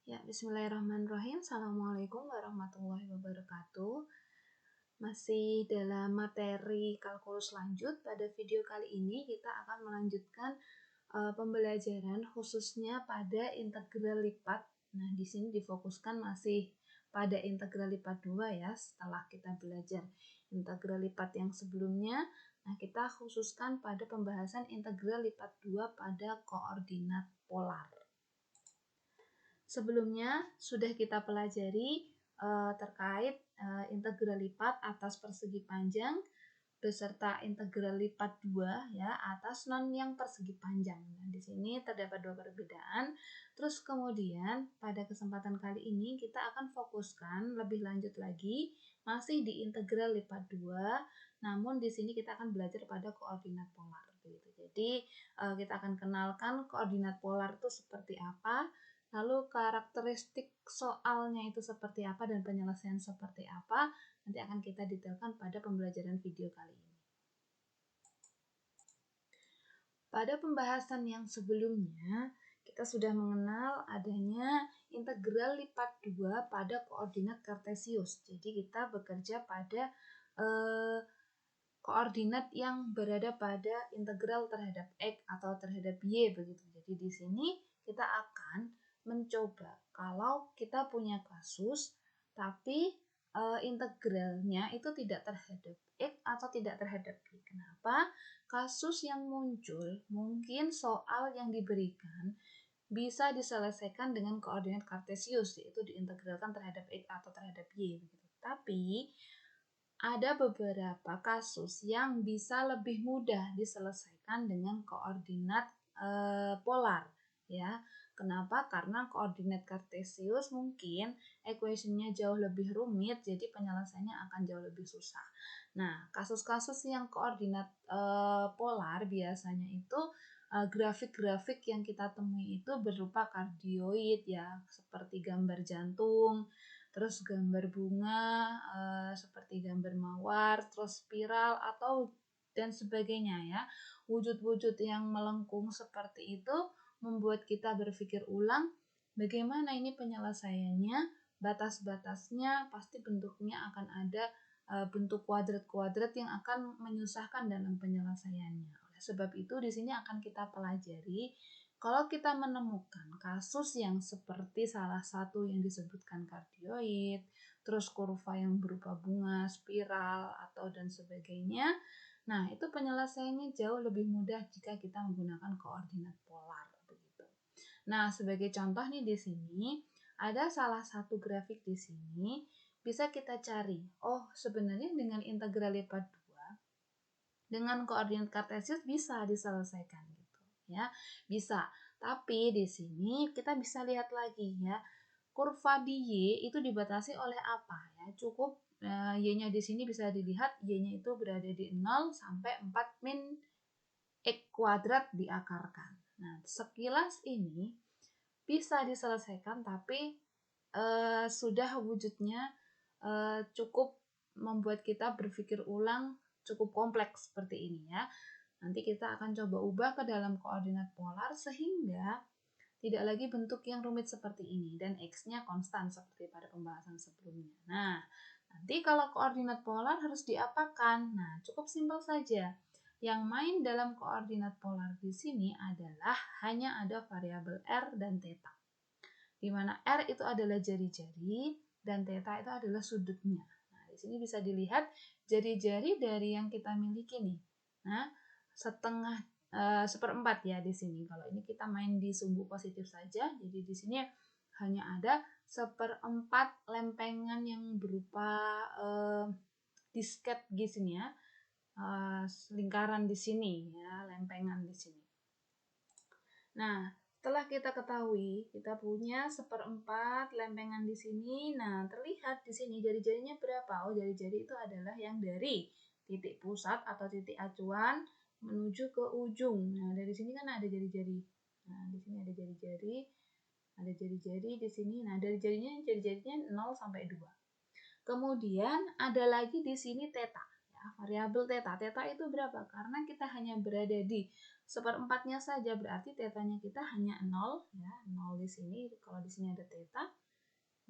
Ya, bismillahirrahmanirrahim. Assalamualaikum warahmatullahi wabarakatuh. Masih dalam materi kalkulus lanjut, pada video kali ini kita akan melanjutkan pembelajaran khususnya pada integral lipat. Nah, di sini difokuskan masih pada integral lipat 2 ya, setelah kita belajar integral lipat yang sebelumnya. Nah, kita khususkan pada pembahasan integral lipat 2 pada koordinat polar. Sebelumnya sudah kita pelajari terkait integral lipat atas persegi panjang beserta integral lipat 2 ya atas non yang persegi panjang. Nah, di sini terdapat dua perbedaan. Terus kemudian pada kesempatan kali ini kita akan fokuskan lebih lanjut lagi masih di integral lipat 2, namun di sini kita akan belajar pada koordinat polar gitu. Jadi kita akan kenalkan koordinat polar itu seperti apa, lalu karakteristik soalnya itu seperti apa dan penyelesaian seperti apa, nanti akan kita detailkan pada pembelajaran video kali ini. Pada pembahasan yang sebelumnya, kita sudah mengenal adanya integral lipat 2 pada koordinat kartesius. Jadi kita bekerja pada koordinat yang berada pada integral terhadap X atau terhadap Y begitu. Jadi di sini kita akan mencoba kalau kita punya kasus tapi integralnya itu tidak terhadap X atau tidak terhadap Y. Kenapa? Kasus yang muncul mungkin soal yang diberikan bisa diselesaikan dengan koordinat kartesius, yaitu diintegralkan terhadap X atau terhadap Y begitu. Tapi ada beberapa kasus yang bisa lebih mudah diselesaikan dengan koordinat polar ya. Kenapa? Karena koordinat kartesius mungkin equation-nya jauh lebih rumit, jadi penyelesaiannya akan jauh lebih susah. Nah, kasus-kasus yang koordinat polar biasanya itu grafik-grafik yang kita temui itu berupa kardioid ya, seperti gambar jantung, terus gambar bunga seperti gambar mawar, terus spiral atau dan sebagainya ya. Wujud-wujud yang melengkung seperti itu membuat kita berpikir ulang bagaimana ini penyelesaiannya, batas-batasnya pasti bentuknya akan ada bentuk kuadrat-kuadrat yang akan menyusahkan dalam penyelesaiannya. Oleh sebab itu di sini akan kita pelajari kalau kita menemukan kasus yang seperti salah satu yang disebutkan kardioid, terus kurva yang berupa bunga, spiral, atau dan sebagainya, nah itu penyelesaiannya jauh lebih mudah jika kita menggunakan koordinat polar begitu. Nah, sebagai contoh nih di sini ada salah satu grafik di sini bisa kita cari. Oh, sebenarnya dengan integral lipat 2 dengan koordinat kartesius bisa diselesaikan gitu ya. Bisa. Tapi di sini kita bisa lihat lagi ya. Kurva di Y itu dibatasi oleh apa ya? Cukup Y-nya di sini bisa dilihat Y-nya itu berada di 0 sampai 4 min X kuadrat diakarkan. Nah, sekilas ini bisa diselesaikan tapi sudah wujudnya cukup membuat kita berpikir ulang, cukup kompleks seperti ini ya. Nanti kita akan coba ubah ke dalam koordinat polar sehingga tidak lagi bentuk yang rumit seperti ini dan X-nya konstan seperti pada pembahasan sebelumnya. Nah, nanti kalau koordinat polar harus diapakan? Nah, cukup simpel saja. Yang main dalam koordinat polar di sini adalah hanya ada variabel R dan theta. Di mana R itu adalah jari-jari dan theta itu adalah sudutnya. Nah, di sini bisa dilihat jari-jari dari yang kita miliki nih. Nah, seperempat ya di sini. Kalau ini kita main di sumbu positif saja, jadi di sini hanya ada seperempat lempengan yang berupa disket di sini ya, lingkaran di sini ya, lempengan di sini. Nah, setelah kita ketahui kita punya seperempat lempengan di sini, nah terlihat di sini jari-jarinya berapa? Oh, jari-jari itu adalah yang dari titik pusat atau titik acuan menuju ke ujung. Nah, dari sini kan ada jari-jari. Nah, di sini ada jari-jari. Ada jari-jari di sini. Nah, dari jari-jarinya 0 sampai 2. Kemudian ada lagi di sini theta, ya, variabel theta. Theta itu berapa? Karena kita hanya berada di 1/4-nya saja, berarti tetanya kita hanya 0 ya, 0 di sini kalau di sini ada teta.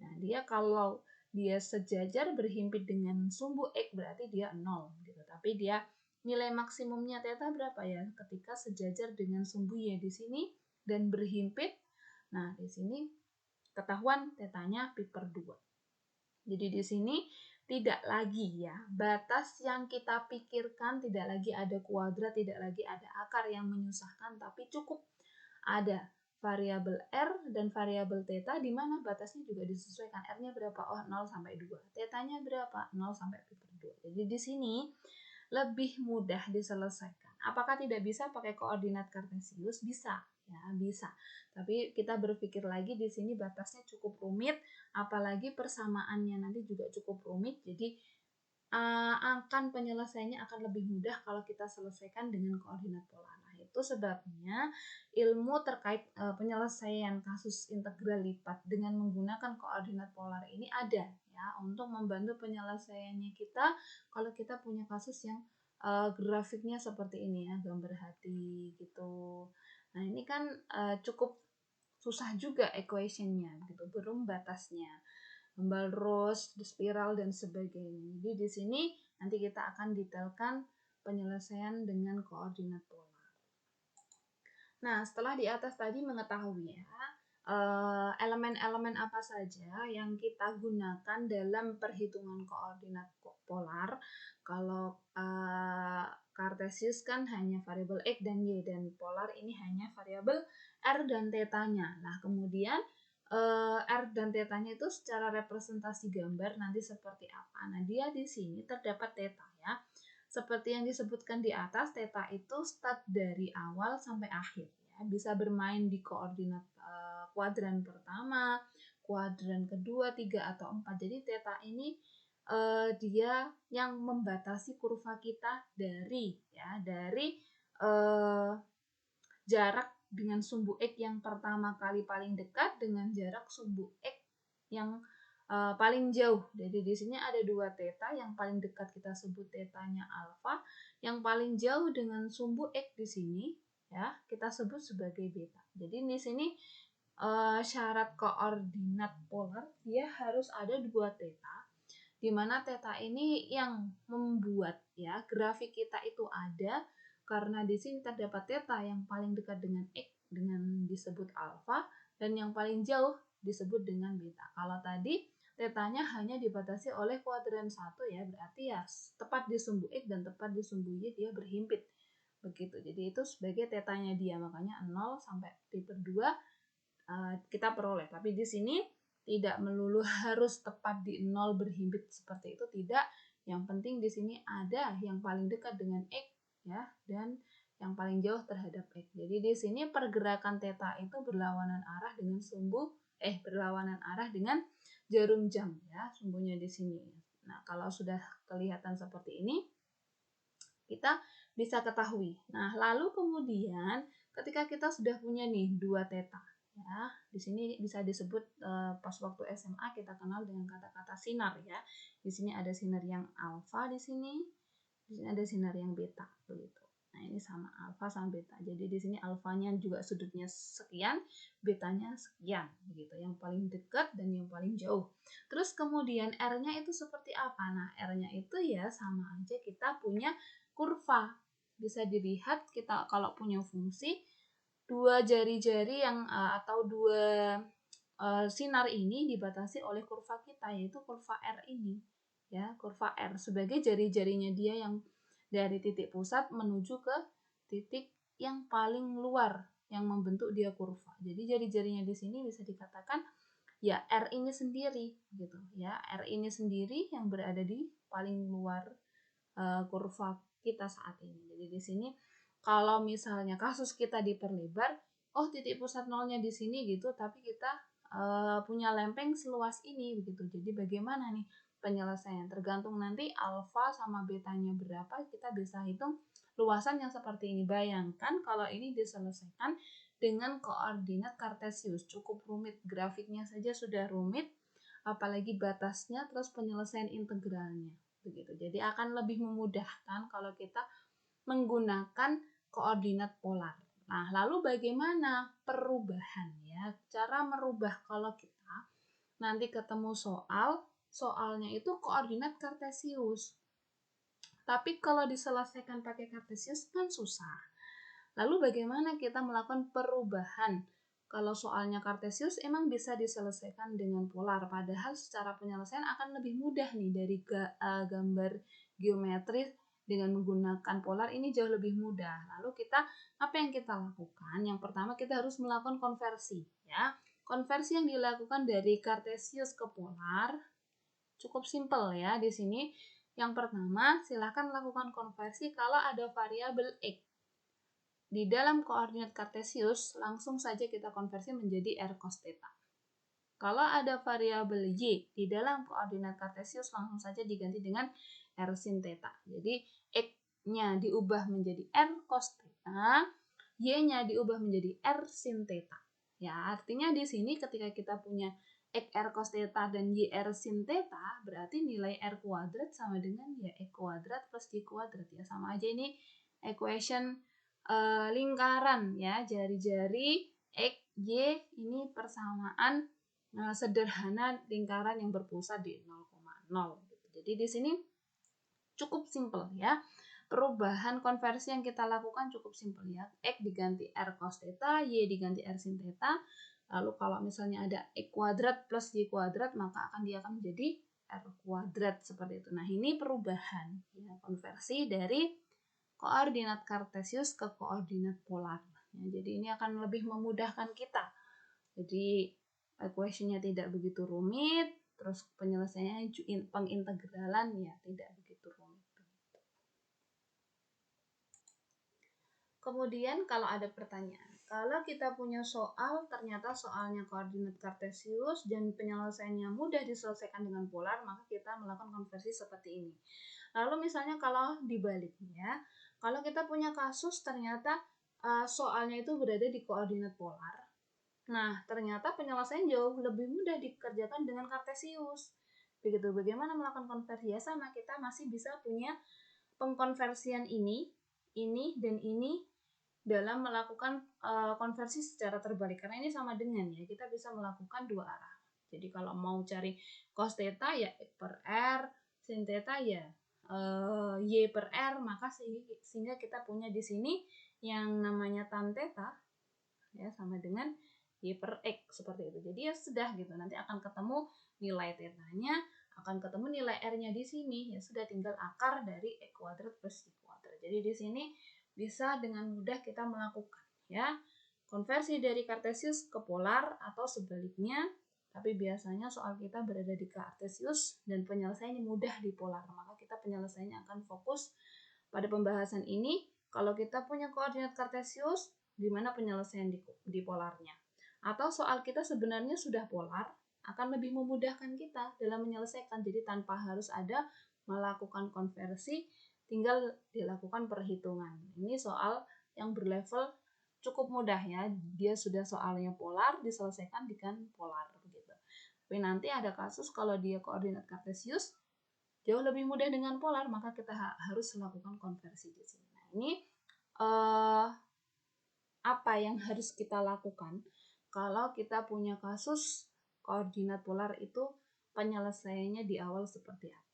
Nah, dia kalau dia sejajar berhimpit dengan sumbu X berarti dia 0 gitu. Tapi dia nilai maksimumnya teta berapa ya? Ketika sejajar dengan sumbu Y di sini dan berhimpit. Nah, di sini ketahuan tetanya pi/2. Jadi di sini tidak lagi ya, batas yang kita pikirkan tidak lagi ada kuadrat, tidak lagi ada akar yang menyusahkan, tapi cukup ada variabel R dan variabel theta di mana batasnya juga disesuaikan. R-nya berapa? Oh, 0 sampai 2. Tetanya berapa? 0 sampai pi/2. Jadi di sini lebih mudah diselesaikan. Apakah tidak bisa pakai koordinat kartesius? Bisa, ya, bisa. Tapi kita berpikir lagi di sini batasnya cukup rumit, apalagi persamaannya nanti juga cukup rumit. Jadi akan penyelesaiannya akan lebih mudah kalau kita selesaikan dengan koordinat polar. Nah, itu sebabnya ilmu terkait penyelesaian kasus integral lipat dengan menggunakan koordinat polar ini ada ya untuk membantu penyelesaiannya kita kalau kita punya kasus yang grafiknya seperti ini ya, gambar hati gitu. Nah, ini kan cukup susah juga equationnya gitu, belum batasnya. Hambal Ross, spiral dan sebagainya. Jadi di sini nanti kita akan detailkan penyelesaian dengan koordinat polar. Nah, setelah di atas tadi mengetahui ya elemen-elemen apa saja yang kita gunakan dalam perhitungan koordinat polar. Kalau Kartesius kan hanya variabel X dan Y, dan polar ini hanya variabel R dan tetanya. Nah, kemudian R dan tetanya itu secara representasi gambar nanti seperti apa. Nah, dia di sini terdapat teta ya. Seperti yang disebutkan di atas, teta itu start dari awal sampai akhir ya. Bisa bermain di koordinat kuadran pertama, kuadran kedua, 3 atau 4. Jadi teta ini dia yang membatasi kurva kita dari jarak dengan sumbu X yang pertama kali paling dekat dengan jarak sumbu X yang paling jauh. Jadi di sini ada 2 teta, yang paling dekat kita sebut tetanya alfa, yang paling jauh dengan sumbu X di sini ya kita sebut sebagai beta. Jadi di sini syarat koordinat polar dia harus ada 2 teta, di mana teta ini yang membuat ya grafik kita itu ada. Karena di sini terdapat teta yang paling dekat dengan X dengan disebut alfa dan yang paling jauh disebut dengan beta. Kalau tadi tetanya hanya dibatasi oleh kuadran 1 ya, berarti ya tepat di sumbu X dan tepat di sumbu Y dia berhimpit. Begitu. Jadi itu sebagai tetanya dia, makanya 0 sampai pi/2 kita peroleh. Tapi di sini tidak melulu harus tepat di 0 berhimpit seperti itu, tidak. Yang penting di sini ada yang paling dekat dengan X ya dan yang paling jauh terhadap X. Jadi di sini pergerakan theta itu berlawanan arah dengan berlawanan arah dengan jarum jam ya, sumbunya di sini. Nah, kalau sudah kelihatan seperti ini kita bisa ketahui. Nah, lalu kemudian ketika kita sudah punya nih 2 theta ya, di sini bisa disebut pas waktu SMA kita kenal dengan kata-kata sinar ya. Di sini ada sinar yang alfa di sini ada sinar yang beta begitu. Nah, ini sama alfa sama beta. Jadi di sini alfanya juga sudutnya sekian, betanya sekian begitu. Yang paling dekat dan yang paling jauh. Terus kemudian R-nya itu seperti apa? Nah, R-nya itu ya sama aja kita punya kurva. Bisa dilihat kita kalau punya fungsi dua jari-jari yang atau dua sinar ini dibatasi oleh kurva kita, yaitu kurva R ini. Ya, kurva R sebagai jari-jarinya dia yang dari titik pusat menuju ke titik yang paling luar yang membentuk dia kurva. Jadi jari-jarinya di sini bisa dikatakan ya R ini sendiri gitu ya. R ini sendiri yang berada di paling luar kurva kita saat ini. Jadi di sini kalau misalnya kasus kita diperlebar, oh titik pusat nolnya di sini gitu, tapi kita punya lempeng seluas ini begitu. Jadi bagaimana nih penyelesaian? Tergantung nanti alfa sama betanya berapa, kita bisa hitung luasan yang seperti ini. Bayangkan kalau ini diselesaikan dengan koordinat kartesius, cukup rumit, grafiknya saja sudah rumit, apalagi batasnya, terus penyelesaian integralnya begitu. Jadi akan lebih memudahkan kalau kita menggunakan koordinat polar. Nah, lalu bagaimana perubahan ya? Cara merubah kalau kita nanti ketemu soalnya itu koordinat kartesius. Tapi kalau diselesaikan pakai kartesius kan susah. Lalu bagaimana kita melakukan perubahan? Kalau soalnya kartesius emang bisa diselesaikan dengan polar, padahal secara penyelesaian akan lebih mudah nih dari gambar geometris dengan menggunakan polar ini jauh lebih mudah. Lalu apa yang kita lakukan? Yang pertama kita harus melakukan konversi ya. Konversi yang dilakukan dari kartesius ke polar cukup simpel ya di sini. Yang pertama, silakan lakukan konversi kalau ada variabel x. Di dalam koordinat kartesius, langsung saja kita konversi menjadi r cos theta. Kalau ada variabel y di dalam koordinat kartesius, langsung saja diganti dengan r sin theta. Jadi, x-nya diubah menjadi r cos theta, y-nya diubah menjadi r sin theta. Ya, artinya di sini ketika kita punya x r cos theta dan y r sin theta, berarti nilai r kuadrat sama dengan ya x kuadrat plus y kuadrat ya, sama aja ini equation lingkaran ya, jari-jari x, y ini persamaan sederhana lingkaran yang berpusat di 0,0 gitu. Jadi di sini cukup simpel ya. Perubahan konversi yang kita lakukan cukup simpel ya. X diganti r cos theta, y diganti r sin theta. Lalu kalau misalnya ada x kuadrat plus y kuadrat, maka dia akan menjadi r kuadrat seperti itu. Nah, ini perubahan ya, konversi dari koordinat kartesius ke koordinat polar. Ya, jadi ini akan lebih memudahkan kita. Jadi equation-nya tidak begitu rumit, terus penyelesaiannya pengintegralan ya tidak begitu rumit. Kemudian kalau ada pertanyaan, kalau kita punya soal, ternyata soalnya koordinat kartesius dan penyelesaiannya mudah diselesaikan dengan polar, maka kita melakukan konversi seperti ini. Lalu misalnya kalau dibaliknya, kalau kita punya kasus ternyata soalnya itu berada di koordinat polar, nah ternyata penyelesaian jauh lebih mudah dikerjakan dengan kartesius. Begitu, bagaimana melakukan konversi? Ya sama, kita masih bisa punya pengkonversian ini, dan ini dalam melakukan konversi secara terbalik, karena ini sama dengan ya, kita bisa melakukan dua arah. Jadi kalau mau cari cos theta ya x per r, sin theta ya y per r, maka sehingga kita punya di sini yang namanya tan theta ya sama dengan y per x seperti itu. Jadi ya sudah gitu, nanti akan ketemu nilai tetanya, akan ketemu nilai r-nya di sini, ya sudah tinggal akar dari x kuadrat plus y kuadrat. Jadi di sini bisa dengan mudah kita melakukan ya konversi dari kartesius ke polar atau sebaliknya, tapi biasanya soal kita berada di kartesius dan penyelesaiannya mudah di polar, maka kita penyelesaiannya akan fokus pada pembahasan ini. Kalau kita punya koordinat kartesius, gimana penyelesaian di polarnya, atau soal kita sebenarnya sudah polar, akan lebih memudahkan kita dalam menyelesaikan, jadi tanpa harus ada melakukan konversi, tinggal dilakukan perhitungan. Ini soal yang berlevel cukup mudah ya, dia sudah soalnya polar diselesaikan dengan polar begitu. Tapi nanti ada kasus kalau dia koordinat kartesius jauh lebih mudah dengan polar, maka kita harus melakukan konversi di sini. Nah, ini apa yang harus kita lakukan kalau kita punya kasus koordinat polar itu, penyelesaiannya di awal seperti apa.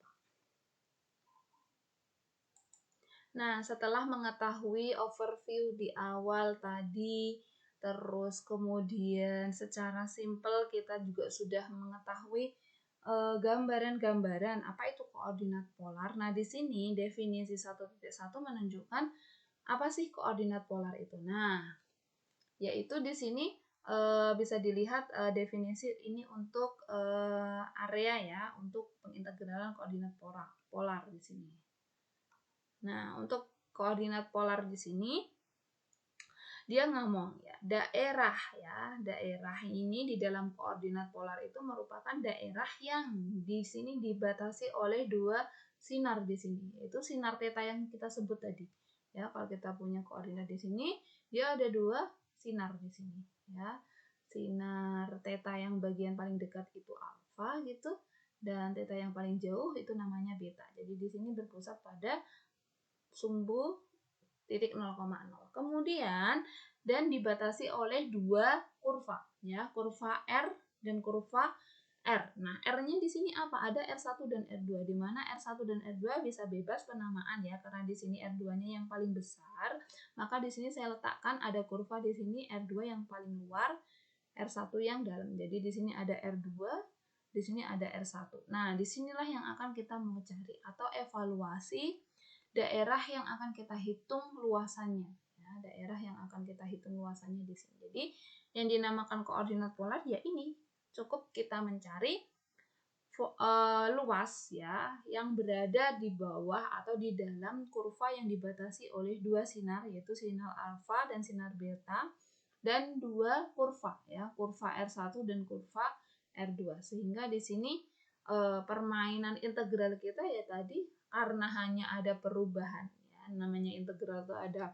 Nah, setelah mengetahui overview di awal tadi, terus kemudian secara simpel kita juga sudah mengetahui gambaran-gambaran apa itu koordinat polar. Nah, di sini definisi 1.1 menunjukkan apa sih koordinat polar itu. Nah, yaitu di sini bisa dilihat definisi ini untuk area ya, untuk pengintegralan koordinat polar di sini. Nah, untuk koordinat polar di sini dia ngomong ya, daerah ini di dalam koordinat polar itu merupakan daerah yang di sini dibatasi oleh dua sinar di sini, yaitu sinar theta yang kita sebut tadi. Ya, kalau kita punya koordinat di sini, dia ada dua sinar di sini ya. Sinar theta yang bagian paling dekat itu alfa gitu, dan theta yang paling jauh itu namanya beta. Jadi di sini berpusat pada sumbu titik 0,0. Kemudian dan dibatasi oleh dua kurva, ya, kurva R dan kurva R. Nah, R-nya di sini apa? Ada R1 dan R2, di mana R1 dan R2 bisa bebas penamaan ya, karena di sini R2-nya yang paling besar, maka di sini saya letakkan ada kurva di sini R2 yang paling luar, R1 yang dalam. Jadi di sini ada R2, di sini ada R1. Nah, disinilah yang akan kita mau cari atau evaluasi daerah yang akan kita hitung luasannya. Ya, daerah yang akan kita hitung luasannya di sini. Jadi, yang dinamakan koordinat polar ya ini. Cukup kita mencari luas ya yang berada di bawah atau di dalam kurva yang dibatasi oleh dua sinar, yaitu sinar alfa dan sinar beta, dan dua kurva ya, kurva R1 dan kurva R2. Sehingga di sini permainan integral kita ya tadi, karena hanya ada perubahan ya, namanya integral itu ada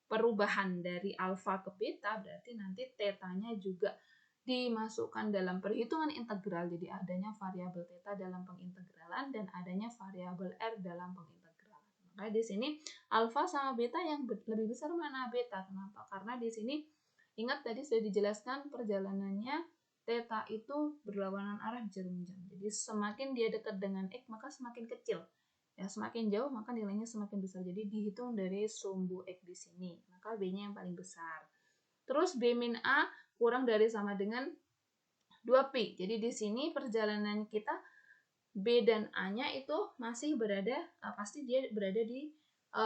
perubahan dari alfa ke beta, berarti nanti tetanya juga dimasukkan dalam perhitungan integral. Jadi adanya variabel theta dalam pengintegralan dan adanya variabel R dalam pengintegralan. Maka di sini alfa sama beta yang lebih besar mana? Beta. Kenapa? Karena di sini ingat tadi sudah dijelaskan perjalanannya theta itu berlawanan arah jarum jam. Jadi semakin dia dekat dengan X maka semakin kecil. Ya, semakin jauh maka nilainya semakin besar. Jadi dihitung dari sumbu X di sini. Maka B-nya yang paling besar. Terus B min A kurang dari sama dengan 2Pi. Jadi di sini perjalanan kita B dan A-nya itu masih berada, pasti dia berada di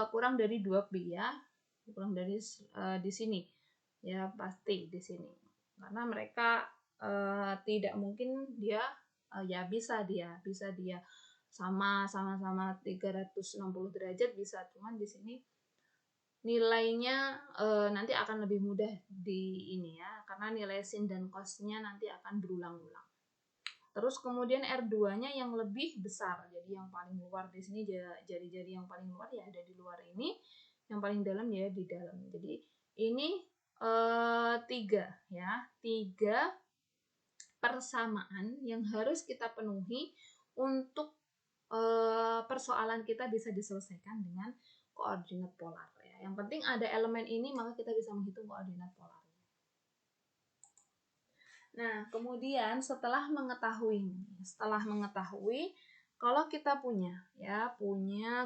kurang dari 2Pi ya. Kurang dari di sini. Ya, pasti di sini. Karena mereka tidak mungkin dia ya bisa dia sama-sama 360 derajat bisa, cuman di sini nilainya nanti akan lebih mudah di ini ya, karena nilai sin dan cos-nya nanti akan berulang-ulang. Terus kemudian R2-nya yang lebih besar, jadi yang paling luar di sini jari-jari yang paling luar ya ada di luar ini, yang paling dalam ya di dalam. Jadi ini 3 ya, 3 persamaan yang harus kita penuhi untuk persoalan kita bisa diselesaikan dengan koordinat polar ya. Yang penting ada elemen ini maka kita bisa menghitung koordinat polar. Nah, kemudian setelah mengetahui kalau kita punya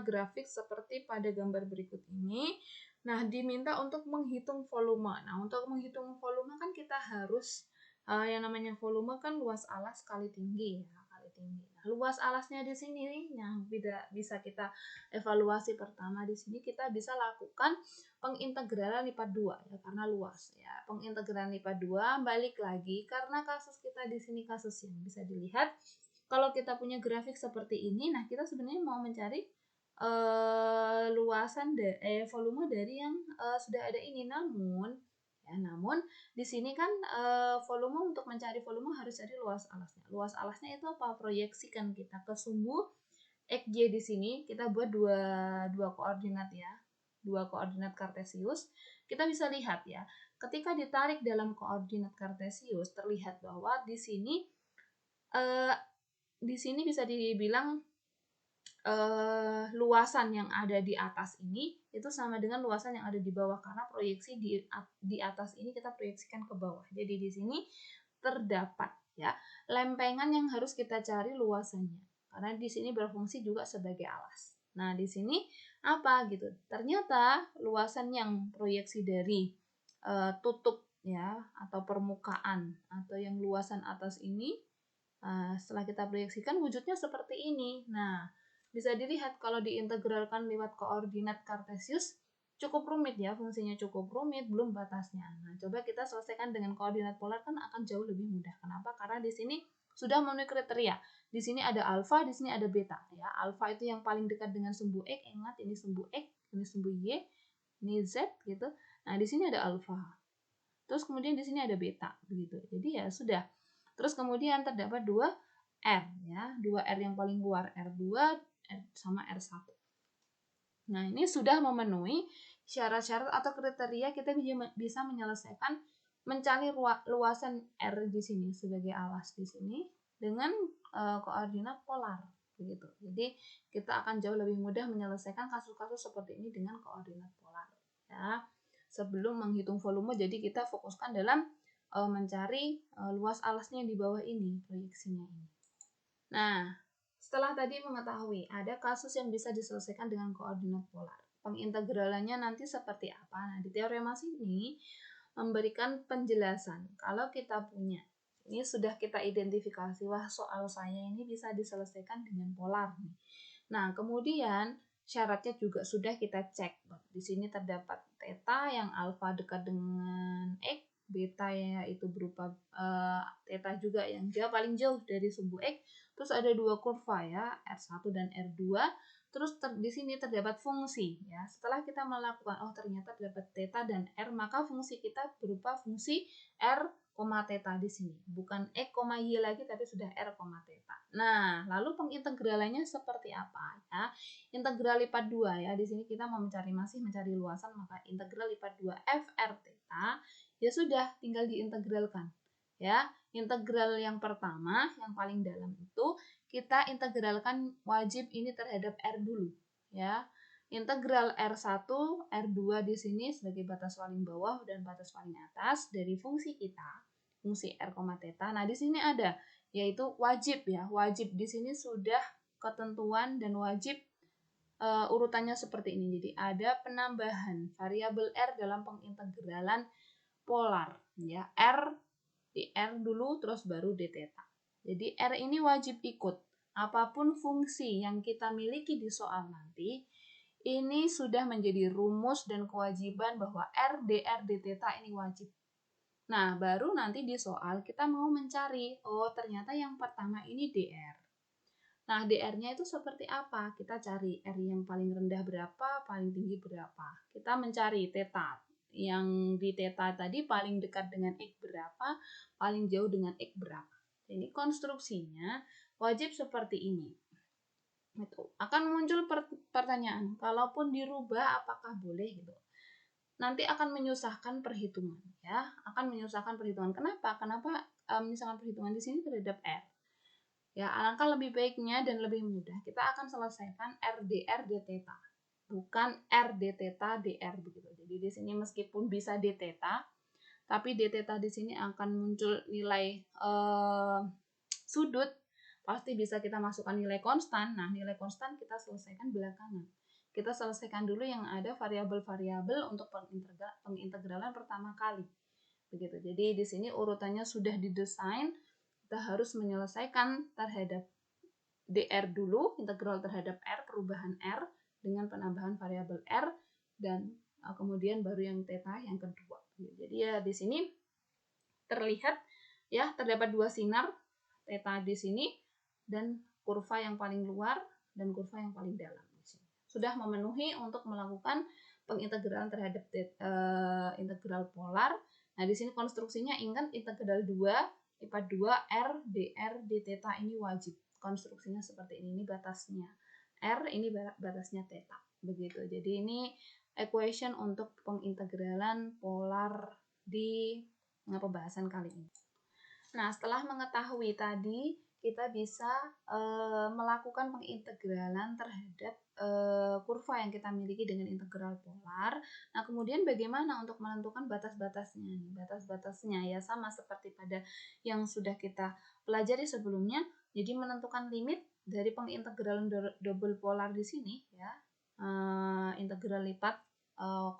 grafik seperti pada gambar berikut ini, nah diminta untuk menghitung volume. Nah, untuk menghitung volume kan kita harus yang namanya volume kan luas alas kali tinggi ya, Nah, luas alasnya di sini yang bisa kita evaluasi pertama di sini kita bisa lakukan pengintegralan lipat 2 ya, karena luas ya. Pengintegralan lipat 2 balik lagi karena kasus kita di sini kasus yang bisa dilihat kalau kita punya grafik seperti ini, nah kita sebenarnya mau mencari volume dari yang sudah ada ini, namun di sini kan volume, untuk mencari volume harus cari luas alasnya. Luas alasnya itu apa? Proyeksikan kita ke sumbu XY di sini, kita buat dua koordinat ya. Dua koordinat kartesius. Kita bisa lihat ya, ketika ditarik dalam koordinat kartesius terlihat bahwa di sini bisa dibilang luasan yang ada di atas ini itu sama dengan luasan yang ada di bawah, karena proyeksi di atas ini kita proyeksikan ke bawah. Jadi di sini terdapat ya lempengan yang harus kita cari luasannya, karena di sini berfungsi juga sebagai alas. Nah, di sini apa gitu? Ternyata luasan yang proyeksi dari tutup ya atau permukaan atau yang luasan atas ini setelah kita proyeksikan wujudnya seperti ini. Nah, bisa dilihat kalau diintegralkan lewat koordinat kartesius cukup rumit ya, fungsinya cukup rumit, belum batasnya. Nah, coba kita selesaikan dengan koordinat polar kan akan jauh lebih mudah. Kenapa? Karena di sini sudah memenuhi kriteria. Di sini ada alfa, di sini ada beta ya. Alfa itu yang paling dekat dengan sumbu X, ingat ini sumbu X, ini sumbu Y, ini Z gitu. Nah, di sini ada alfa. Terus kemudian di sini ada beta begitu. Jadi ya sudah. Terus kemudian terdapat 2 R ya, 2 R yang paling luar, R2 sama R1. Nah, ini sudah memenuhi syarat-syarat atau kriteria kita bisa menyelesaikan mencari luasan R di sini sebagai alas di sini dengan koordinat polar begitu. Jadi kita akan jauh lebih mudah menyelesaikan kasus-kasus seperti ini dengan koordinat polar. ya. Sebelum menghitung volume, jadi kita fokuskan dalam mencari luas alasnya di bawah ini, proyeksinya ini. Nah, setelah tadi mengetahui ada kasus yang bisa diselesaikan dengan koordinat polar, pengintegralannya nanti seperti apa? Nah, di teorema sini memberikan penjelasan kalau kita punya, ini sudah kita identifikasi, wah soal saya ini bisa diselesaikan dengan polar nih. Nah, kemudian syaratnya juga sudah kita cek. Di sini terdapat theta yang alfa dekat dengan X, beta yaitu berupa theta juga yang paling jauh dari sumbu X. Terus ada dua kurva ya, R1 dan R2. Terus di sini terdapat fungsi ya. Setelah kita melakukan, oh ternyata terdapat theta dan R, maka fungsi kita berupa fungsi R, theta di sini. Bukan X, Y lagi, tapi sudah R, theta. Nah, lalu pengintegralannya seperti apa ya? Integral lipat 2 ya. Di sini kita masih mencari luasan, maka integral lipat 2 FR theta ya sudah tinggal diintegralkan. Ya, integral yang pertama yang paling dalam itu kita integralkan wajib ini terhadap R dulu ya. Integral R1, R2 di sini sebagai batas paling bawah dan batas paling atas dari fungsi kita, fungsi R, theta. Nah, di sini ada yaitu wajib ya. Wajib di sini sudah ketentuan dan wajib urutannya seperti ini. Jadi ada penambahan variabel R dalam pengintegralan polar ya. R di R dulu terus baru d theta. Jadi R ini wajib ikut. Apapun fungsi yang kita miliki di soal nanti, ini sudah menjadi rumus dan kewajiban bahwa R, dr, d theta ini wajib. Nah, baru nanti di soal kita mau mencari, oh ternyata yang pertama ini dr. Nah, dr-nya itu seperti apa? Kita cari R yang paling rendah berapa, paling tinggi berapa. Kita mencari theta. Yang di theta tadi paling dekat dengan X berapa, paling jauh dengan X berapa. Ini konstruksinya wajib seperti ini. Itu akan muncul pertanyaan, kalaupun dirubah apakah boleh gitu. Nanti akan menyusahkan perhitungan ya, akan menyusahkan perhitungan. Kenapa? Kenapa menyusahkan perhitungan di sini terhadap R? Ya, alangkah lebih baiknya dan lebih mudah kita akan selesaikan R dr d theta, bukan R d theta dr begitu. Jadi di sini meskipun bisa d theta, tapi d theta di sini akan muncul nilai sudut, pasti bisa kita masukkan nilai konstan. Nah, nilai konstan kita selesaikan belakangan. Kita selesaikan dulu yang ada variabel-variabel untuk pengintegralan pertama kali. Begitu. Jadi di sini urutannya sudah didesain. Kita harus menyelesaikan terhadap dr dulu, integral terhadap R, perubahan R dengan penambahan variabel R, dan kemudian baru yang theta yang kedua. Jadi ya di sini terlihat ya terdapat dua sinar, theta di sini dan kurva yang paling luar dan kurva yang paling dalam di sini. Sudah memenuhi untuk melakukan pengintegralan terhadap integral polar. Nah, di sini konstruksinya ingat integral 2 lipat 2 R dr d theta ini wajib. Konstruksinya seperti ini batasnya R, ini batasnya theta. Begitu. Jadi ini equation untuk pengintegralan polar di pembahasan kali ini. Nah, setelah mengetahui tadi, kita bisa melakukan pengintegralan terhadap kurva yang kita miliki dengan integral polar. Nah, kemudian bagaimana untuk menentukan batas-batasnya? Batas-batasnya ya sama seperti pada yang sudah kita pelajari sebelumnya. Jadi menentukan limit dari pengintegralan double polar di sini ya. Integral lipat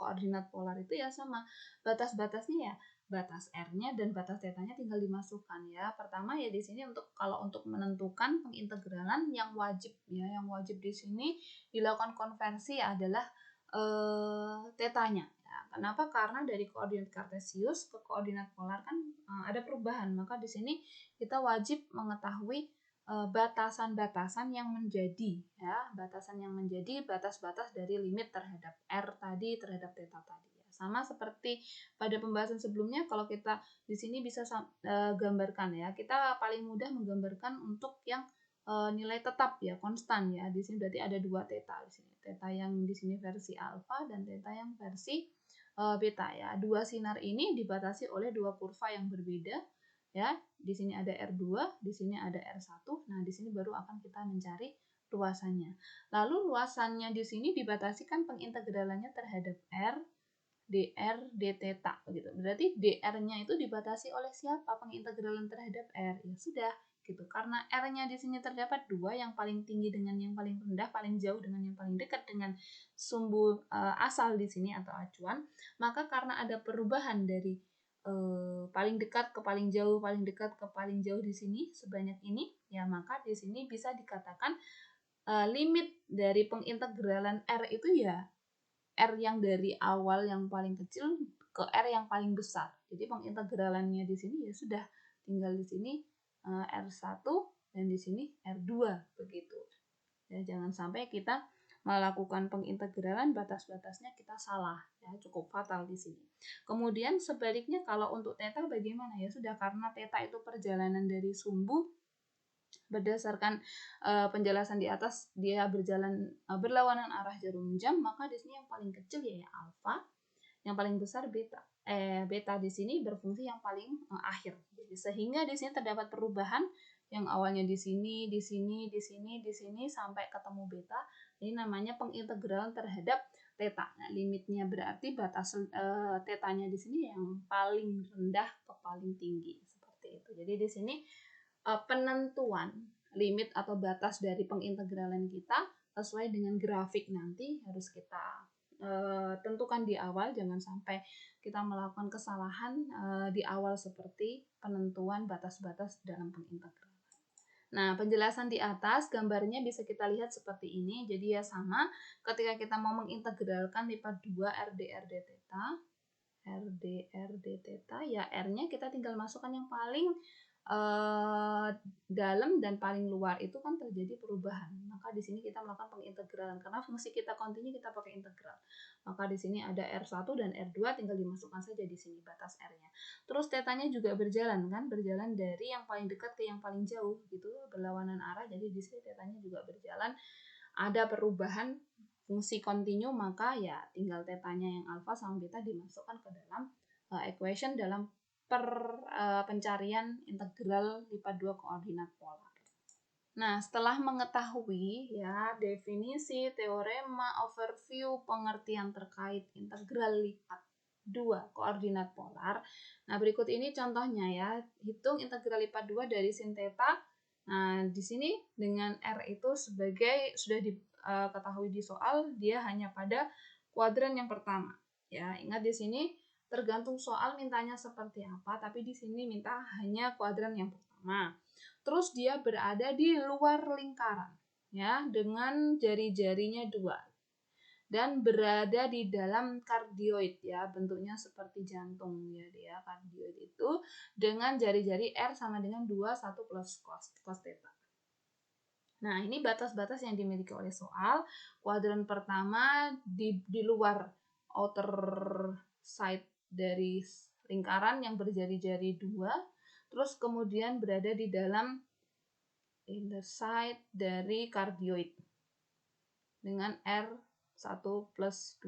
koordinat polar itu ya sama. Batas-batasnya ya batas R-nya dan batas theta-nya tinggal dimasukkan ya. Pertama ya di sini kalau untuk menentukan pengintegralan yang wajib ya, yang wajib di sini dilakukan konversi adalah theta-nya. Ya, kenapa? Karena dari koordinat kartesius ke koordinat polar kan ada perubahan. Maka di sini kita wajib mengetahui batasan-batasan yang menjadi ya, batasan yang menjadi batas-batas dari limit terhadap R tadi terhadap theta tadi. Sama seperti pada pembahasan sebelumnya, kalau kita di sini bisa gambarkan ya, kita paling mudah menggambarkan untuk yang nilai tetap ya, konstan ya. Di sini berarti ada dua theta di sini. Theta yang di sini versi alfa dan theta yang versi beta ya. Dua sinar ini dibatasi oleh dua kurva yang berbeda ya. Di sini ada R2, di sini ada R1. Nah, di sini baru akan kita mencari luasannya. Lalu luasannya di sini dibatasi kan pengintegralannya terhadap R dr d theta begitu. Berarti dr-nya itu dibatasi oleh siapa? Pengintegralan terhadap r. Ya sudah gitu. Karena r-nya di sini terdapat 2, yang paling tinggi dengan yang paling rendah, paling jauh dengan yang paling dekat dengan sumbu asal di sini atau acuan, maka karena ada perubahan dari paling dekat ke paling jauh, paling dekat ke paling jauh di sini sebanyak ini, ya maka di sini bisa dikatakan limit dari pengintegralan r itu ya r yang dari awal yang paling kecil ke r yang paling besar. Jadi pengintegralannya di sini ya sudah tinggal di sini R1 dan di sini R2 begitu. Ya, jangan sampai kita melakukan pengintegralan batas-batasnya kita salah, ya cukup fatal di sini. Kemudian sebaliknya kalau untuk theta bagaimana? Ya sudah, karena theta itu perjalanan dari sumbu berdasarkan penjelasan di atas, dia berjalan berlawanan arah jarum jam, maka di sini yang paling kecil ya alfa, yang paling besar beta. Beta di sini berfungsi yang paling akhir. Jadi sehingga di sini terdapat perubahan yang awalnya di sini, di sini, di sini, di sini sampai ketemu beta. Ini namanya pengintegralan terhadap theta. Nah, limitnya berarti batas tetanya di sini yang paling rendah ke paling tinggi seperti itu. Jadi di sini penentuan limit atau batas dari pengintegralan kita sesuai dengan grafik nanti harus kita tentukan di awal, jangan sampai kita melakukan kesalahan di awal seperti penentuan batas-batas dalam pengintegralan. Nah, penjelasan di atas gambarnya bisa kita lihat seperti ini. Jadi ya sama, ketika kita mau mengintegralkan lipat 2 RD theta, RD theta, ya R-nya kita tinggal masukkan yang paling dalam dan paling luar, itu kan terjadi perubahan. Maka di sini kita melakukan pengintegralan karena fungsi kita kontinu, kita pakai integral. Maka di sini ada R1 dan R2, tinggal dimasukkan saja di sini batas R-nya. Terus tetanya juga berjalan kan, berjalan dari yang paling dekat ke yang paling jauh gitu, berlawanan arah. Jadi di sini tetanya juga berjalan. Ada perubahan fungsi kontinu, maka ya tinggal tetanya yang alfa sama beta dimasukkan ke dalam equation dalam pencarian integral lipat 2 koordinat polar. Nah, setelah mengetahui ya definisi, teorema, overview, pengertian terkait integral lipat 2 koordinat polar. Nah, berikut ini contohnya ya. Hitung integral lipat 2 dari sin theta. Nah, di sini dengan R itu sebagai sudah diketahui di soal, dia hanya pada kuadran yang pertama. Ya, ingat di sini tergantung soal mintanya seperti apa, tapi di sini minta hanya kuadran yang pertama. Terus dia berada di luar lingkaran, ya, dengan jari-jarinya 2. Dan berada di dalam kardioid, ya, bentuknya seperti jantung ya dia kardioid itu, dengan jari-jari R sama dengan 2, 1 plus cos theta. Nah, ini batas-batas yang dimiliki oleh soal. Kuadran pertama di luar outer side dari lingkaran yang berjari-jari 2, terus kemudian berada di dalam inner side dari kardioid dengan R1 plus 2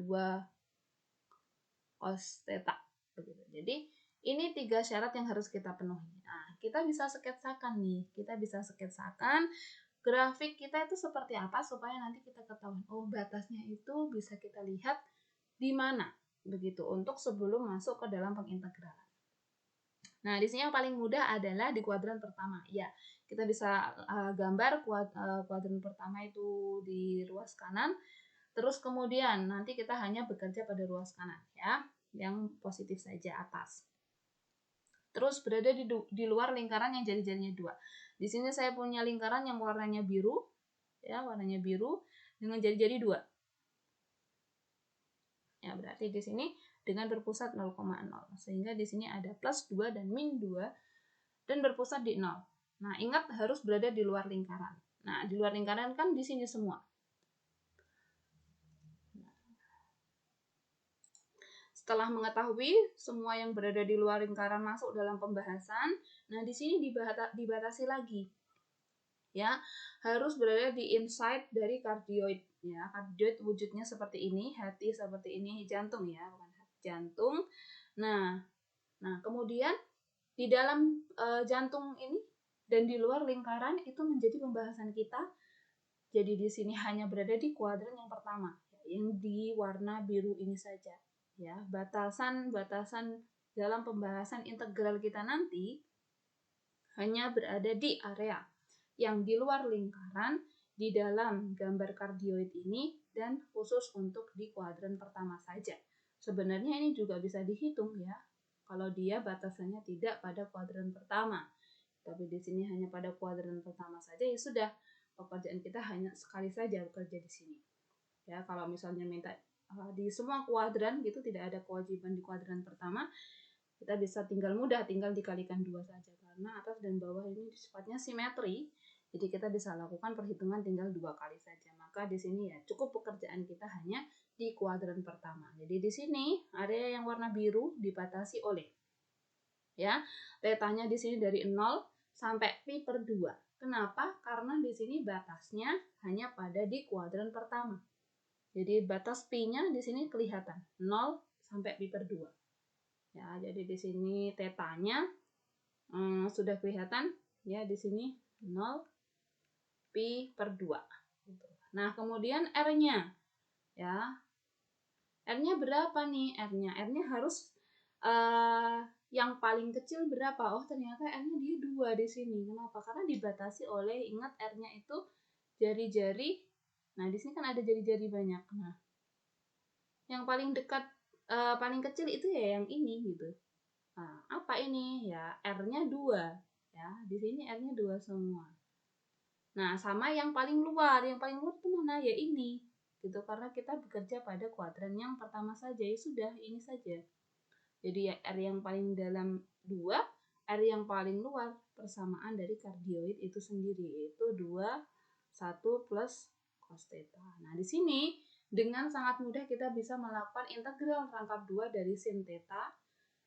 cos theta. Jadi ini 3 syarat yang harus kita penuhi. Nah, kita bisa sketsakan nih, grafik kita itu seperti apa supaya nanti kita ketahui, oh batasnya itu bisa kita lihat di mana begitu untuk sebelum masuk ke dalam pengintegralan. Nah, di sini yang paling mudah adalah di kuadran pertama. Ya, kita bisa gambar kuadran pertama itu di ruas kanan. Terus kemudian nanti kita hanya bekerja pada ruas kanan ya, yang positif saja atas. Terus berada di luar lingkaran yang jari-jarinya 2. Di sini saya punya lingkaran yang warnanya biru, ya, warnanya biru dengan jari-jari 2. Ya, berarti di sini dengan berpusat 0,0. Sehingga di sini ada plus 2 dan min 2 dan berpusat di 0. Nah, ingat harus berada di luar lingkaran. Nah, di luar lingkaran kan di sini semua. Setelah mengetahui semua yang berada di luar lingkaran masuk dalam pembahasan, nah di sini dibatasi lagi. Ya, harus berada di inside dari kardioid ya. Kardioid wujudnya seperti ini, hati seperti ini, jantung ya, bukan hati, jantung. Nah, kemudian di dalam jantung ini dan di luar lingkaran itu menjadi pembahasan kita. Jadi di sini hanya berada di kuadran yang pertama, yang di warna biru ini saja. ya, batasan-batasan dalam pembahasan integral kita nanti hanya berada di area yang di luar lingkaran di dalam gambar kardioid ini dan khusus untuk di kuadran pertama saja. Sebenarnya ini juga bisa dihitung ya, kalau dia batasannya tidak pada kuadran pertama. Tapi di sini hanya pada kuadran pertama saja, ya sudah, pekerjaan kita hanya sekali saja bekerja di sini. Ya, kalau misalnya minta di semua kuadran gitu, tidak ada kewajiban di kuadran pertama, kita bisa tinggal dikalikan 2 saja karena atas dan bawah ini sifatnya simetri. Jadi kita bisa lakukan perhitungan tinggal 2 kali saja. Maka di sini ya cukup pekerjaan kita hanya di kuadran pertama. Jadi di sini area yang warna biru dibatasi oleh ya, tetanya di sini dari 0 sampai pi per 2. Kenapa? Karena di sini batasnya hanya pada di kuadran pertama. Jadi batas pi-nya di sini kelihatan 0 sampai pi per 2. Ya, jadi di sini tetanya sudah kelihatan ya, di sini 0 pi per 2. Nah, kemudian R-nya ya. R-nya berapa nih? R-nya harus yang paling kecil berapa? Oh, ternyata R-nya dia 2 di sini. Kenapa? Karena dibatasi oleh, ingat R-nya itu jari-jari. Nah, di sini kan ada jari-jari banyak. Nah, yang paling dekat paling kecil itu ya yang ini gitu. Nah, apa ini? Ya, R-nya 2. Ya, di sini R-nya 2 semua. Nah, sama yang paling luar. Yang paling luar itu mana? Ya ini. Gitu, karena kita bekerja pada kuadran yang pertama saja. Ya sudah, ini saja. Jadi ya R yang paling dalam 2, R yang paling luar, persamaan dari kardioid itu sendiri, yaitu 2, 1 plus cos theta. Nah, di sini dengan sangat mudah kita bisa melakukan integral rangkap 2 dari sin theta,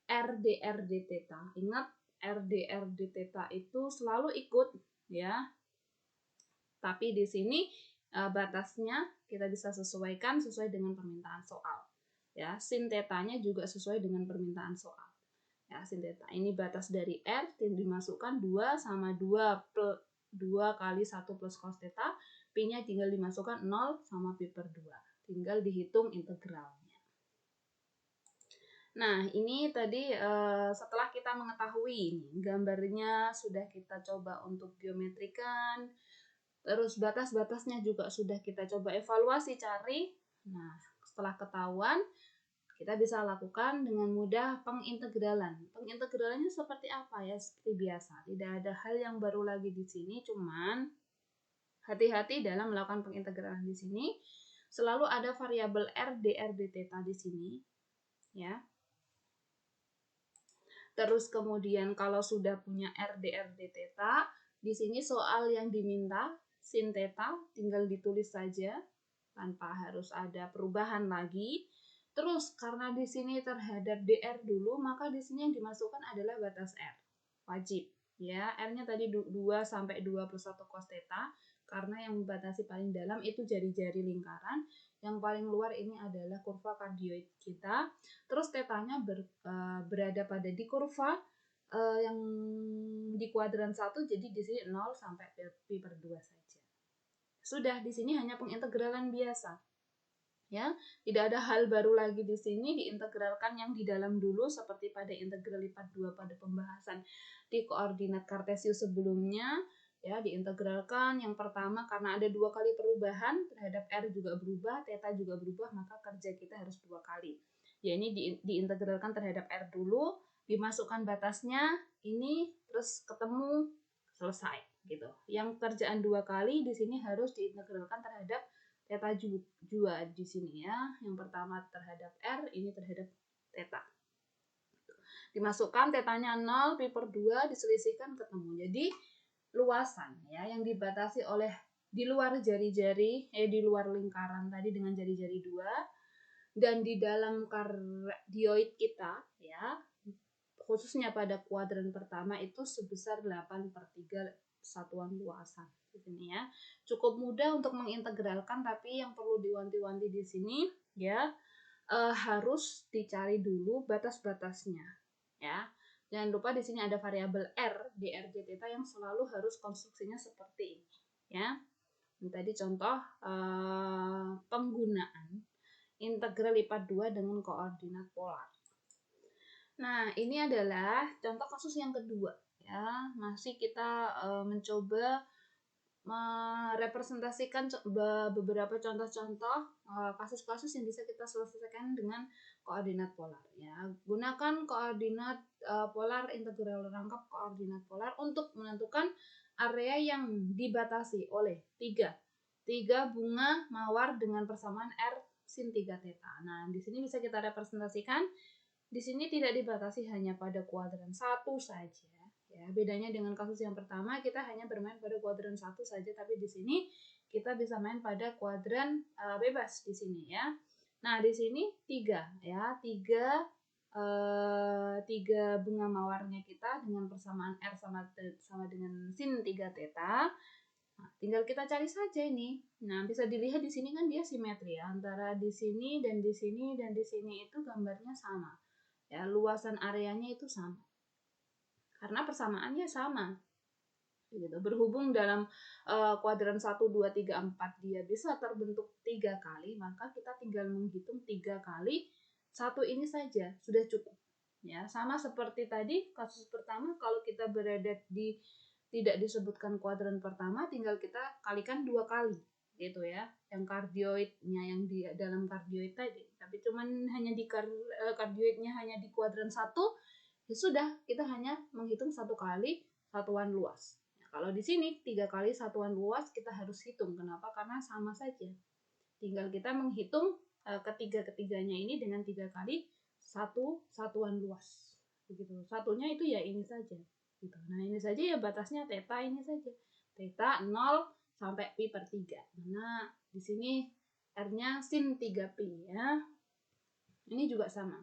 R dr d theta. Ingat, R dr d theta itu selalu ikut ya. Tapi di sini batasnya kita bisa sesuaikan sesuai dengan permintaan soal. Ya, sin tetanya juga sesuai dengan permintaan soal. Ya, sin theta ini batas dari R dimasukkan 2 sama 2 kali 1 plus cos theta, pi-nya tinggal dimasukkan 0 sama pi per 2. Tinggal dihitung integralnya. Nah, ini tadi setelah kita mengetahui ini gambarnya sudah kita coba untuk geometrikan, terus batas-batasnya juga sudah kita coba evaluasi cari. Nah, setelah ketahuan, kita bisa lakukan dengan mudah pengintegralan. Pengintegralannya seperti apa ya? Seperti biasa, tidak ada hal yang baru lagi di sini, cuman hati-hati dalam melakukan pengintegralan di sini. Selalu ada variabel R dr d theta di sini, ya. Terus kemudian kalau sudah punya R dr d theta, di sini soal yang diminta sin theta tinggal ditulis saja tanpa harus ada perubahan lagi. Terus karena di sini terhadap dr dulu, maka di sini yang dimasukkan adalah batas R. Wajib ya. R-nya tadi 2 sampai 2 plus 1 cos theta, karena yang membatasi paling dalam itu jari-jari lingkaran, yang paling luar ini adalah kurva kardioid kita. Terus tetanya berada pada di kurva yang di kuadran 1, jadi di sini 0 sampai pi per 2 saja. Sudah, di sini hanya pengintegralan biasa. Ya, tidak ada hal baru lagi di sini, diintegralkan yang di dalam dulu seperti pada integral lipat 2 pada pembahasan di koordinat kartesius sebelumnya. Ya, diintegralkan yang pertama karena ada 2 kali perubahan terhadap R juga berubah, theta juga berubah, maka kerja kita harus 2 kali. Ya, ini diintegralkan terhadap R dulu, dimasukkan batasnya, ini terus ketemu, selesai gitu. Yang kerjaan 2 kali di sini harus diintegralkan terhadap theta juga di sini ya. Yang pertama terhadap R, ini terhadap theta. Dimasukkan tetanya 0, pi per 2, diselisihkan ketemu. Jadi luasan ya yang dibatasi oleh di luar jari-jari, di luar lingkaran tadi dengan jari-jari 2, dan di dalam kardioid kita ya, khususnya pada kuadran pertama itu sebesar 8/3 satuan luasan. Ini ya, cukup mudah untuk mengintegralkan, tapi yang perlu diwanti-wanti di sini ya, harus dicari dulu batas-batasnya ya. Jangan lupa di sini ada variabel R dr d theta yang selalu harus konstruksinya seperti ini ya. Ini tadi contoh penggunaan integral lipat 2 dengan koordinat polar. Nah, ini adalah contoh kasus yang kedua ya. Masih kita mencoba merepresentasikan beberapa contoh-contoh kasus-kasus yang bisa kita selesaikan dengan koordinat polar ya. Gunakan koordinat polar, integral rangkap koordinat polar untuk menentukan area yang dibatasi oleh tiga bunga mawar dengan persamaan R sin 3 theta. Nah, di sini bisa kita representasikan. Di sini tidak dibatasi hanya pada kuadran 1 saja. Ya, bedanya dengan kasus yang pertama, kita hanya bermain pada kuadran 1 saja, tapi di sini kita bisa main pada kuadran bebas di sini ya. Nah, di sini 3 ya, 3 bunga mawarnya kita dengan persamaan R sama dengan sin 3 theta. Nah, tinggal kita cari saja ini. Nah, bisa dilihat di sini kan dia simetri ya, antara di sini dan di sini dan di sini itu gambarnya sama. Ya, luasan areanya itu sama. Karena persamaannya sama. Gitu. Berhubung dalam kuadran 1, 2, 3, 4 dia bisa terbentuk 3 kali, maka kita tinggal menghitung 3 kali satu ini saja sudah cukup. Ya, sama seperti tadi kasus pertama, kalau kita berada di tidak disebutkan kuadran pertama, tinggal kita kalikan 2 kali gitu ya, yang kardioidnya yang di dalam kardioid tadi, tapi cuman hanya di kardioidnya hanya di kuadran 1, ya sudah, kita hanya menghitung 1 kali satuan luas. Nah, kalau di sini 3 kali satuan luas kita harus hitung. Kenapa? Karena sama saja. Tinggal kita menghitung ketiga-ketiganya ini dengan 3 kali satuan luas. Begitu. Satunya itu ya ini saja. Gitu. Nah, ini saja ya batasnya theta ini saja. Theta 0 sampai pi per 3. Nah, di sini R-nya sin 3pi ya. Ini juga sama.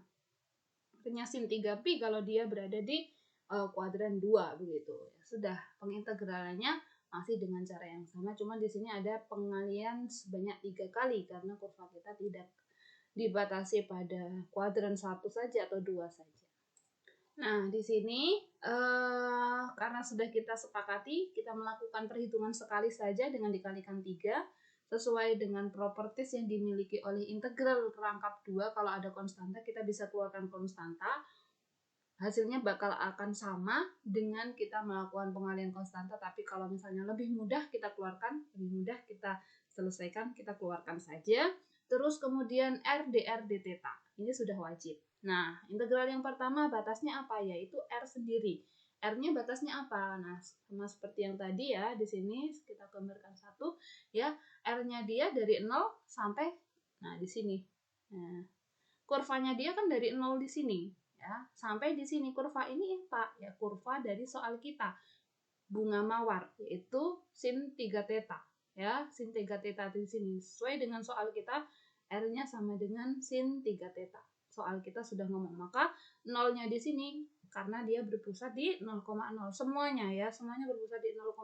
R-nya sin 3pi kalau dia berada di kuadran 2 begitu. Ya, sudah, pengintegralannya masih dengan cara yang sama, cuma di sini ada pengalian sebanyak 3 kali karena kurva kita tidak dibatasi pada kuadran 1 saja atau 2 saja. Nah, di sini karena sudah kita sepakati, kita melakukan perhitungan sekali saja dengan dikalikan 3, sesuai dengan properties yang dimiliki oleh integral rangkap 2. Kalau ada konstanta, kita bisa keluarkan konstanta. Hasilnya bakal akan sama dengan kita melakukan pengalian konstanta, tapi kalau misalnya lebih mudah kita keluarkan, lebih mudah kita selesaikan, kita keluarkan saja. Terus kemudian R dr d theta, ini sudah wajib. Nah, integral yang pertama batasnya apa? Yaitu R sendiri. R-nya batasnya apa? Nah, sama seperti yang tadi ya, di sini kita gambarkan satu ya, R-nya dia dari 0 sampai nah di sini. Nah, kurvanya dia kan dari 0 di sini ya, sampai di sini. Kurva ini apa? Ya, kurva dari soal kita. Bunga mawar yaitu sin 3 theta ya, sin 3 theta di sini. Sesuai dengan soal kita, R-nya sama dengan sin 3 theta. Soal kita sudah ngomong, maka nolnya di sini karena dia berpusat di 0,0 semuanya ya, semuanya berpusat di 0,0.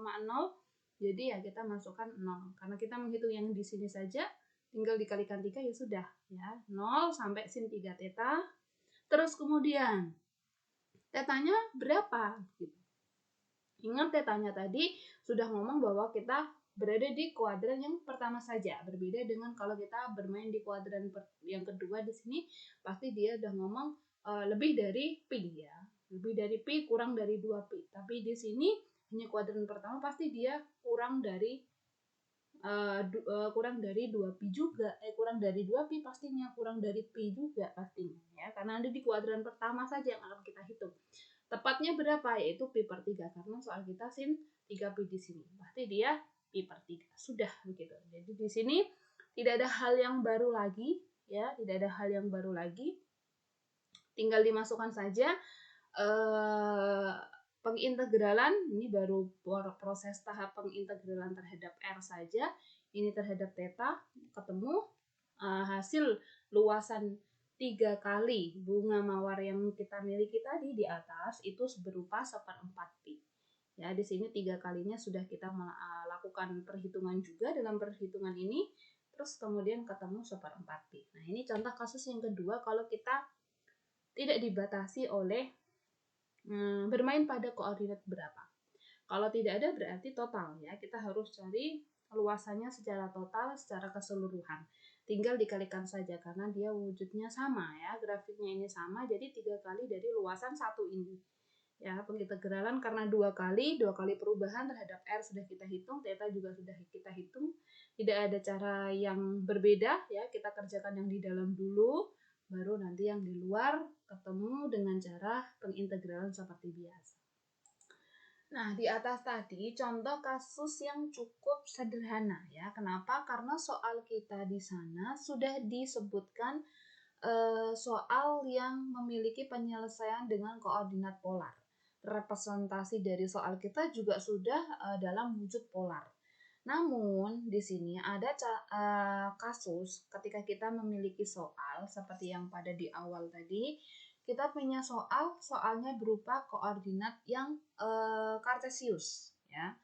Jadi ya kita masukkan 0 karena kita menghitung yang di sini saja, tinggal dikalikan 3 ya sudah ya, 0 sampai sin 3 theta. Terus kemudian tetanya berapa? Ingat tetanya tadi sudah ngomong bahwa kita berada di kuadran yang pertama saja. Berbeda dengan kalau kita bermain di kuadran yang kedua, di sini pasti dia udah ngomong lebih dari pi ya. Lebih dari pi kurang dari 2pi. Tapi di sini hanya kuadran pertama, pasti dia kurang dari 2pi juga. Kurang dari 2pi pastinya, kurang dari pi juga pastinya ya. Karena ada di kuadran pertama saja yang akan kita hitung. Tepatnya berapa? Yaitu pi per 3 karena soal kita sin 3pi di sini. Berarti dia pi per 3. Sudah begitu. Jadi di sini tidak ada hal yang baru lagi ya, tidak ada hal yang baru lagi. Tinggal dimasukkan saja pengintegralan. Ini baru proses tahap pengintegralan terhadap R saja. Ini terhadap theta, ketemu hasil luasan 3 kali bunga mawar yang kita miliki tadi di atas itu berupa 1/4 pi. Ya, di sini 3 kalinya sudah kita lakukan perhitungan juga dalam perhitungan ini, terus kemudian ketemu 1/4 pi. Nah, ini contoh kasus yang kedua kalau kita tidak dibatasi oleh bermain pada koordinat berapa. Kalau tidak ada berarti total ya, kita harus cari luasannya secara total, secara keseluruhan. tinggal dikalikan saja karena dia wujudnya sama ya, grafiknya ini sama, jadi 3 kali dari luasan 1 ini. Ya, pengintegralan karena dua kali perubahan terhadap R sudah kita hitung, theta juga sudah kita hitung. Tidak ada cara yang berbeda ya, kita kerjakan yang di dalam dulu, baru nanti yang di luar ketemu dengan cara pengintegralan seperti biasa. Nah, di atas tadi contoh kasus yang cukup sederhana ya. Kenapa? Karena soal kita di sana sudah disebutkan soal yang memiliki penyelesaian dengan koordinat polar. Representasi dari soal kita juga sudah dalam wujud polar. Namun di sini ada kasus ketika kita memiliki soal seperti yang pada di awal tadi, kita punya soalnya berupa koordinat yang kartesius ya.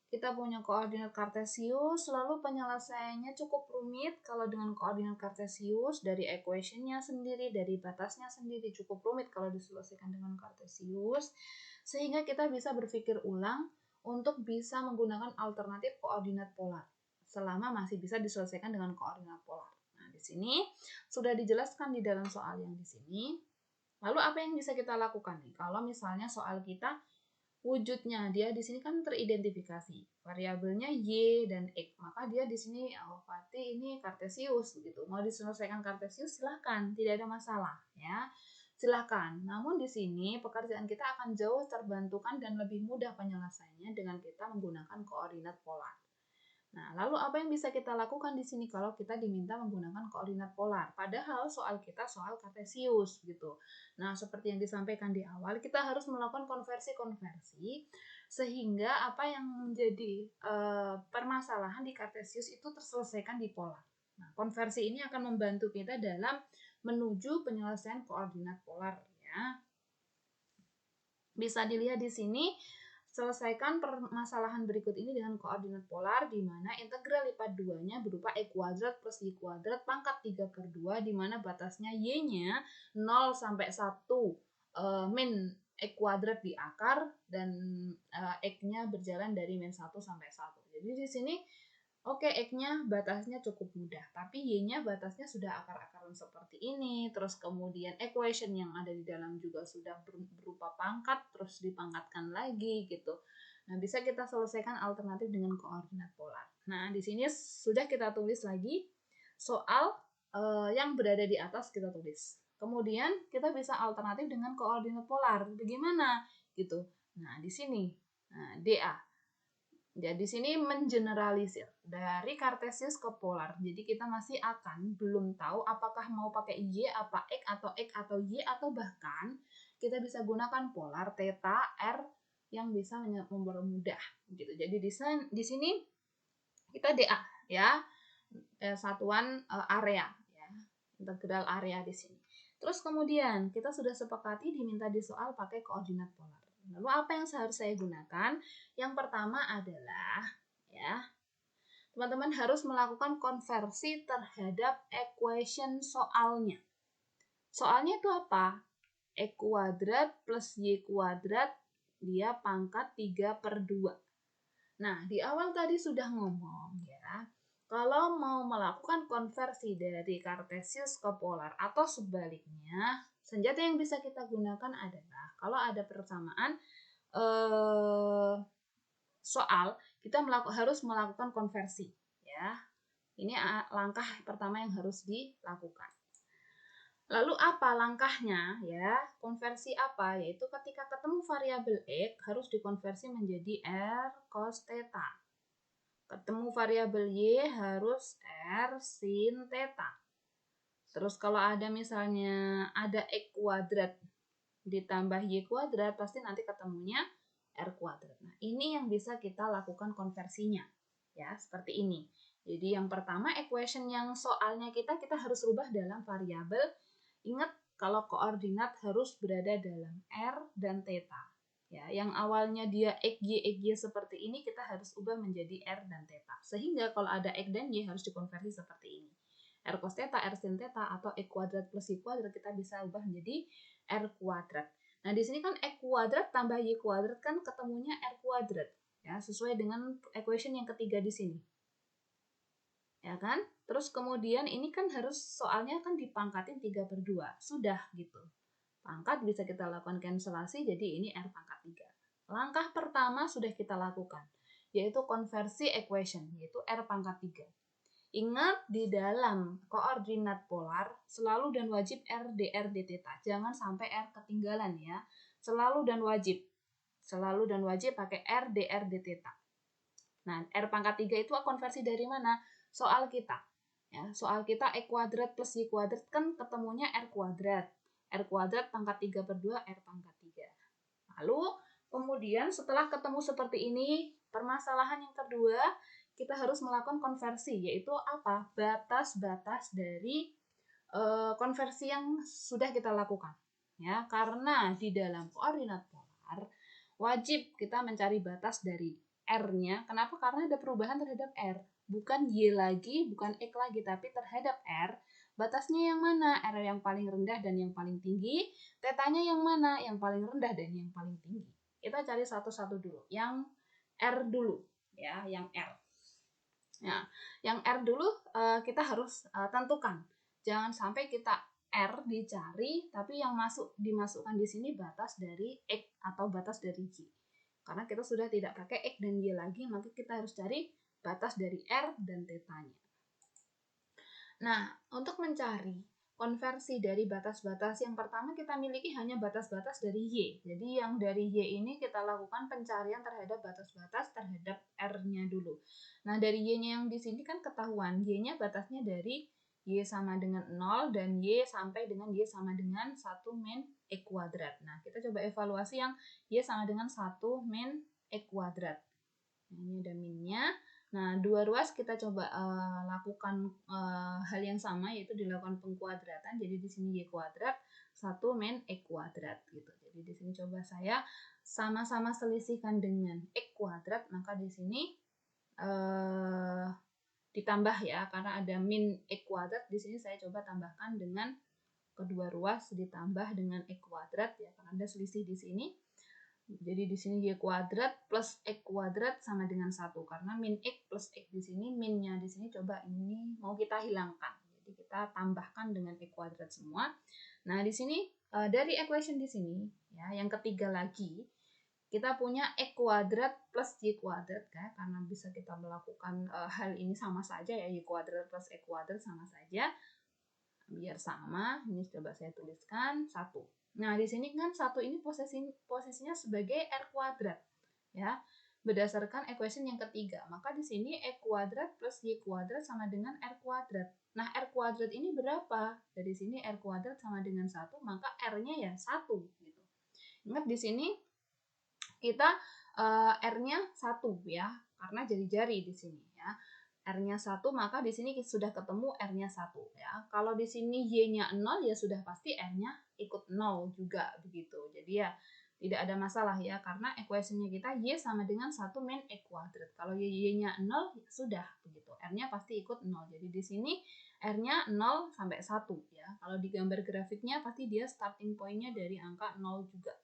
Kita punya koordinat kartesius, lalu penyelesaiannya cukup rumit. Kalau dengan koordinat kartesius, dari equation-nya sendiri, dari batasnya sendiri cukup rumit kalau diselesaikan dengan kartesius, sehingga kita bisa berpikir ulang untuk bisa menggunakan alternatif koordinat polar, selama masih bisa diselesaikan dengan koordinat polar. Nah, di sini sudah dijelaskan di dalam soal yang di sini. Lalu apa yang bisa kita lakukan nih? Kalau misalnya soal kita wujudnya dia di sini kan teridentifikasi variabelnya y dan x, maka dia di sini berarti ini kartesius gitu. Mau diselesaikan kartesius silahkan, tidak ada masalah ya, silahkan. Namun di sini pekerjaan kita akan jauh terbantukan dan lebih mudah penyelesaiannya dengan kita menggunakan koordinat polar. Nah, lalu apa yang bisa kita lakukan di sini kalau kita diminta menggunakan koordinat polar? Padahal soal kita soal kartesius gitu. Nah, seperti yang disampaikan di awal, kita harus melakukan konversi-konversi sehingga apa yang menjadi permasalahan di kartesius itu terselesaikan di polar. Nah, konversi ini akan membantu kita dalam menuju penyelesaian koordinat polar ya. Bisa dilihat di sini. Selesaikan permasalahan berikut ini dengan koordinat polar, di mana integral lipat 2-nya berupa e kuadrat plus y kuadrat pangkat 3/2, di mana batasnya y-nya 0 sampai 1 min e kuadrat di akar, dan x-nya berjalan dari min 1 sampai 1. Jadi di sini oke, X-nya batasnya cukup mudah, tapi Y-nya batasnya sudah akar-akaran seperti ini, terus kemudian equation yang ada di dalam juga sudah berupa pangkat, terus dipangkatkan lagi gitu. Nah, bisa kita selesaikan alternatif dengan koordinat polar. Nah, di sini sudah kita tulis lagi soal yang berada di atas kita tulis. Kemudian kita bisa alternatif dengan koordinat polar. Bagaimana? Gitu. Nah, di sini. Nah, DA. Jadi di sini mengeneralisir dari kartesius ke polar. Jadi kita masih akan belum tahu apakah mau pakai y apa x atau y, atau bahkan kita bisa gunakan polar theta r yang bisa mempermudah gitu. Jadi di sini kita DA ya, satuan area ya, integral area di sini. Terus kemudian kita sudah sepakati diminta di soal pakai koordinat polar. Lalu apa yang harus saya gunakan? Yang pertama adalah ya, teman-teman harus melakukan konversi terhadap equation soalnya. Soalnya itu apa? E kuadrat plus y kuadrat dia pangkat 3/2. Nah, di awal tadi sudah ngomong ya, kalau mau melakukan konversi dari kartesius ke polar atau sebaliknya, senjata yang bisa kita gunakan adalah kalau ada persamaan soal, kita harus melakukan konversi ya. Ini langkah pertama yang harus dilakukan. Lalu apa langkahnya ya? Konversi apa? Yaitu ketika ketemu variabel x harus dikonversi menjadi r cos theta. Ketemu variabel y harus r sin theta. Terus kalau ada misalnya ada x kuadrat ditambah y kuadrat, pasti nanti ketemunya r kuadrat. Nah, ini yang bisa kita lakukan konversinya. Ya, seperti ini. Jadi yang pertama equation yang soalnya kita harus rubah dalam variabel. Ingat kalau koordinat harus berada dalam r dan theta. Ya, yang awalnya dia x y seperti ini kita harus ubah menjadi r dan theta. Sehingga kalau ada x dan y harus dikonversi seperti ini. R cos theta, R sin theta, atau x kuadrat plus y kuadrat kita bisa ubah menjadi R kuadrat. Nah, di sini kan x kuadrat tambah y kuadrat kan ketemunya R kuadrat. Ya, sesuai dengan equation yang ketiga di sini. ya kan? Terus kemudian ini kan harus soalnya kan dipangkatin 3/2, sudah gitu. Pangkat bisa kita lakukan cancelasi, jadi ini R pangkat 3. Langkah pertama sudah kita lakukan, yaitu konversi equation, yaitu R pangkat 3. Ingat, di dalam koordinat polar selalu dan wajib R dr d theta. Jangan sampai R ketinggalan ya. Selalu dan wajib. Selalu dan wajib pakai R dr d theta. Nah, R pangkat 3 itu konversi dari mana? Soal kita. Ya, soal kita E kuadrat plus Y kuadrat kan ketemunya R kuadrat. R kuadrat pangkat 3/2 R pangkat 3. Lalu kemudian setelah ketemu seperti ini, permasalahan yang kedua, kita harus melakukan konversi, yaitu apa? Batas-batas dari konversi yang sudah kita lakukan. Ya, karena di dalam koordinat polar wajib kita mencari batas dari R-nya. Kenapa? Karena ada perubahan terhadap R. Bukan Y lagi, bukan X lagi, tapi terhadap R. Batasnya yang mana? R yang paling rendah dan yang paling tinggi. Tetanya yang mana? Yang paling rendah dan yang paling tinggi. Kita cari satu-satu dulu. Yang R dulu, ya, yang R. Nah, yang R dulu kita harus tentukan. Jangan sampai kita R dicari, tapi yang dimasukkan di sini batas dari X atau batas dari Y. Karena kita sudah tidak pakai X dan Y lagi, maka kita harus cari batas dari R dan tetanya. Nah, untuk mencari konversi dari batas-batas, yang pertama kita miliki hanya batas-batas dari Y. Jadi yang dari Y ini kita lakukan pencarian terhadap batas-batas terhadap R-nya dulu. Nah, dari Y-nya yang di sini kan ketahuan, Y-nya batasnya dari Y sama dengan 0 dan Y sampai dengan Y sama dengan 1 min E kuadrat. Nah, kita coba evaluasi yang Y sama dengan 1 min E kuadrat. Nah, ini ada minnya. Nah, dua ruas kita coba lakukan hal yang sama, yaitu dilakukan pengkuadratan. Jadi di sini Y kuadrat 1 min E kuadrat gitu. Jadi di sini coba saya sama-sama selisihkan dengan X kuadrat, maka di sini ditambah ya, karena ada min X kuadrat, di sini saya coba tambahkan dengan kedua ruas ditambah dengan X kuadrat ya, karena ada selisih di sini. Jadi di sini Y kuadrat plus X kuadrat sama dengan 1. Karena min X plus X di sini, minnya di sini coba ini mau kita hilangkan. Jadi kita tambahkan dengan X kuadrat semua. Nah, di sini dari equation di sini, ya, yang ketiga lagi, kita punya X kuadrat plus Y kuadrat, ya, karena bisa kita melakukan hal ini sama saja ya, Y kuadrat plus X kuadrat sama saja. Biar sama, ini coba saya tuliskan 1. Nah, di sini kan 1 ini posisinya sebagai R kuadrat. Ya, berdasarkan equation yang ketiga. Maka di sini E kuadrat plus Y kuadrat sama dengan R kuadrat. Nah, R kuadrat ini berapa? Dari sini R kuadrat sama dengan 1, maka R-nya ya 1. Gitu. Ingat di sini kita R-nya 1 ya, karena jari-jari di sini ya. R-nya 1, maka di sini sudah ketemu R-nya 1 ya. Kalau di sini Y-nya 0 ya sudah pasti R-nya ikut 0 juga begitu. Jadi ya tidak ada masalah ya, karena equation-nya kita Y sama dengan 1 min E kuadrat. Kalau Y-nya 0 ya sudah begitu. R-nya pasti ikut 0. Jadi di sini R-nya 0 sampai 1 ya. Kalau di gambar grafiknya pasti dia starting point-nya dari angka 0 juga.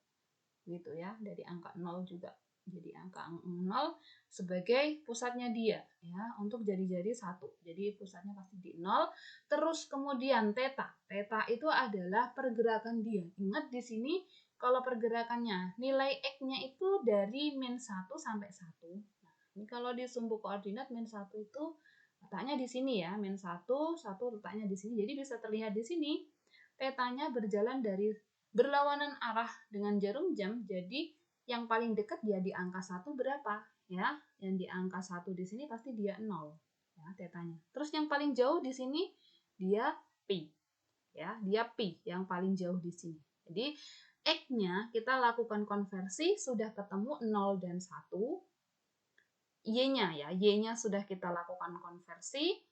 Gitu ya, dari angka 0 juga. Jadi angka 0 sebagai pusatnya dia ya, untuk jari-jari 1. Jadi pusatnya pasti di 0. Terus kemudian theta. Theta itu adalah pergerakan dia. Ingat di sini kalau pergerakannya nilai X-nya itu dari min 1 sampai 1. Nah, ini kalau di sumbu koordinat min 1 itu letaknya di sini ya, min 1 letaknya di sini. Jadi bisa terlihat di sini tetanya berjalan dari berlawanan arah dengan jarum jam. Jadi yang paling dekat dia di angka 1 berapa? Ya, yang di angka 1 di sini pasti dia 0 ya, tetanya. Terus yang paling jauh di sini dia pi. Ya, dia pi yang paling jauh di sini. Jadi X-nya kita lakukan konversi sudah ketemu 0 dan 1. Y-nya ya, Y-nya sudah kita lakukan konversi,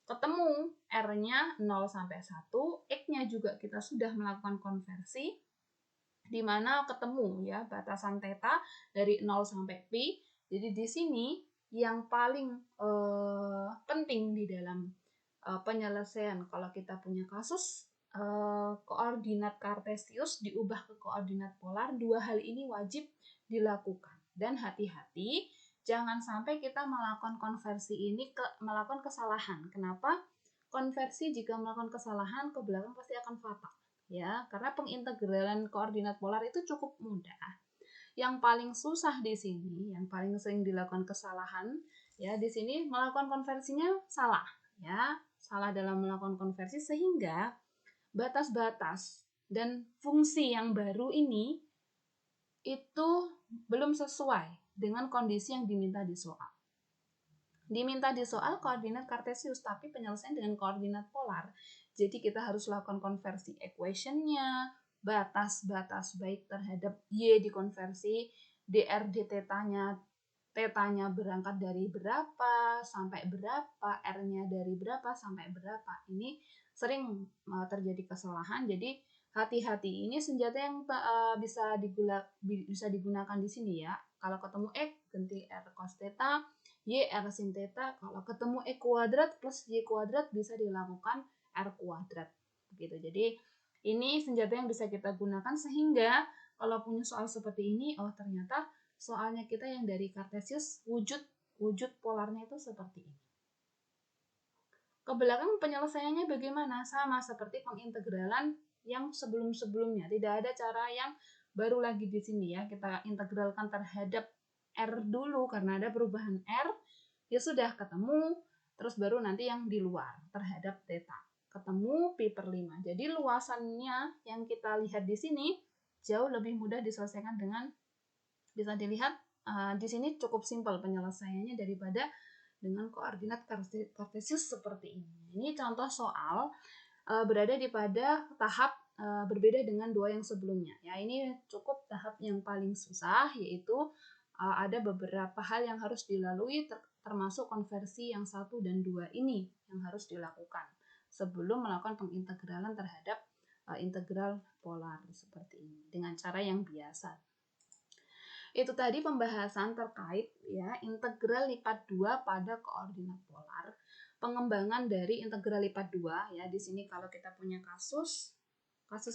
ketemu R-nya 0 sampai 1, X-nya juga kita sudah melakukan konversi, di mana ketemu ya batasan theta dari 0 sampai pi. Jadi di sini yang paling penting di dalam penyelesaian kalau kita punya kasus koordinat kartesius diubah ke koordinat polar, dua hal ini wajib dilakukan. Dan hati-hati, jangan sampai kita melakukan konversi ini melakukan kesalahan. Kenapa? Konversi jika melakukan kesalahan ke belakang pasti akan fatal, ya, karena pengintegralan koordinat polar itu cukup mudah. Yang paling susah di sini, yang paling sering dilakukan kesalahan, ya, di sini melakukan konversinya salah, ya, salah dalam melakukan konversi sehingga batas-batas dan fungsi yang baru ini itu belum sesuai dengan kondisi yang diminta di soal. Diminta di soal koordinat kartesius, tapi penyelesaian dengan koordinat polar. Jadi kita harus lakukan konversi equation-nya, batas-batas baik terhadap Y dikonversi, dr d tetanya berangkat dari berapa sampai berapa, R-nya dari berapa sampai berapa. Ini sering terjadi kesalahan, jadi hati-hati, ini senjata yang bisa digunakan di sini ya. Kalau ketemu X, ganti R cos theta, Y R sin theta. Kalau ketemu E kuadrat plus Y kuadrat bisa dilakukan R kuadrat. Begitu. Jadi ini senjata yang bisa kita gunakan sehingga kalau punya soal seperti ini, oh ternyata soalnya kita yang dari kartesius wujud polarnya itu seperti ini. Ke belakang penyelesaiannya bagaimana? Sama seperti pengintegralan yang sebelum-sebelumnya. Tidak ada cara yang baru lagi di sini ya. Kita integralkan terhadap R dulu karena ada perubahan R. Ya sudah ketemu, terus baru nanti yang di luar terhadap theta. Ketemu pi per 5. Jadi luasannya yang kita lihat di sini jauh lebih mudah diselesaikan dengan, bisa dilihat di sini cukup simpel penyelesaiannya daripada dengan koordinat kartesius seperti ini. Ini contoh soal berada di pada tahap berbeda dengan dua yang sebelumnya. Ya, ini cukup tahap yang paling susah, yaitu ada beberapa hal yang harus dilalui termasuk konversi yang 1 dan 2 ini yang harus dilakukan sebelum melakukan pengintegralan terhadap integral polar seperti ini dengan cara yang biasa. Itu tadi pembahasan terkait ya integral lipat 2 pada koordinat polar. Pengembangan dari integral lipat 2 ya, di sini kalau kita punya kasus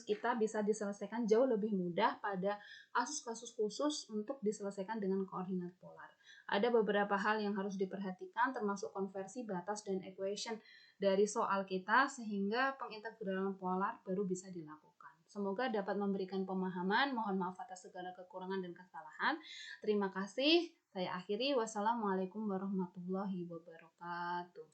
kita bisa diselesaikan jauh lebih mudah pada kasus-kasus khusus untuk diselesaikan dengan koordinat polar. Ada beberapa hal yang harus diperhatikan termasuk konversi, batas, dan equation dari soal kita sehingga pengintegralan polar baru bisa dilakukan. Semoga dapat memberikan pemahaman. Mohon maaf atas segala kekurangan dan kesalahan. Terima kasih. Saya akhiri. Wassalamualaikum warahmatullahi wabarakatuh.